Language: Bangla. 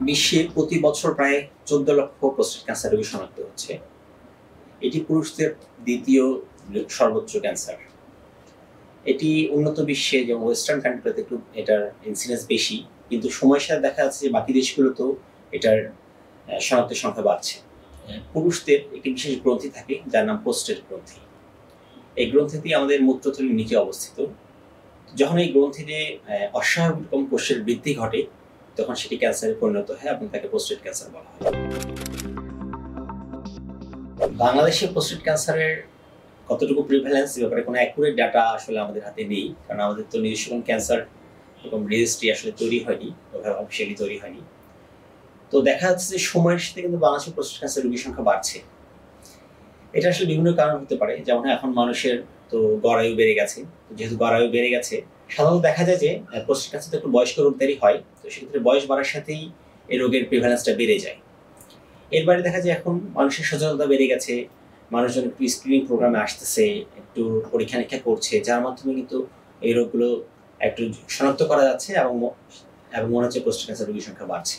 বিশ্বে প্রতি বছর প্রায় 14 লক্ষ প্রোস্টেট ক্যান্সার রোগী শনাক্ত হচ্ছে। এটি পুরুষদের দ্বিতীয় সর্বোচ্চ ক্যান্সার। এটি উন্নত বিশ্বে যেমন ওয়েস্টার্ন কান্ট্রিতে একটু এটার ইনসিডেন্স বেশি, কিন্তু সময়ের সাথে দেখা যাচ্ছে যে বাকি দেশগুলোতেও এটার শনাক্তের সংখ্যা বাড়ছে। পুরুষদের একটি বিশেষ গ্রন্থি থাকে যার নাম প্রোস্টেট গ্রন্থি। এই গ্রন্থিটি আমাদের মূত্রথলির নিচে অবস্থিত। যখন এই গ্রন্থিতে অস্বাভাবিক রকম কোষের বৃদ্ধি ঘটে তখন সেটি ক্যান্সারে পরিণত হয় এবং তাকে প্রোস্টেট ক্যান্সার বলা হয়। বাংলাদেশে প্রোস্টেট ক্যান্সারের কতটুকু প্রিভ্যালেন্স এ ব্যাপারে কোনো অ্যাকুরেট ডাটা আসলে আমাদের হাতে নেই, কারণ আমাদের তো নিজস্ব কোনো ক্যান্সার এরকম রেজিস্ট্রি আসলে তৈরি হয়নি, ওভাবে অফিসিয়ালি তৈরি হয়নি। তো দেখা যাচ্ছে যে সময়ের সাথে কিন্তু বাংলাদেশের প্রোস্টেট ক্যান্সার রোগীর সংখ্যা বাড়ছে। এটা আসলে বিভিন্ন কারণ হতে পারে, যেমন এখন মানুষের তো গড়ায়ু বেড়ে গেছে। যেহেতু গড়ায়ু বেড়ে গেছে, সাধারণত দেখা যায় যে প্রোস্টেট ক্যান্সার তো একটু বয়স্ক রোগদেরই হয়, তো সেক্ষেত্রে বয়স বাড়ার সাথেই এই রোগের প্রিভ্যালেন্সটা বেড়ে যায়। এর বাইরে দেখা যায় এখন মানুষের সচেতনতা বেড়ে গেছে, মানুষজন একটু স্ক্রিনিং প্রোগ্রামে আসতেছে, একটু পরীক্ষা নিরীক্ষা করছে, যার মাধ্যমে কিন্তু এই রোগগুলো একটু শনাক্ত করা যাচ্ছে এবং মনে হচ্ছে প্রোস্টেট ক্যান্সার রোগীর সংখ্যা বাড়ছে।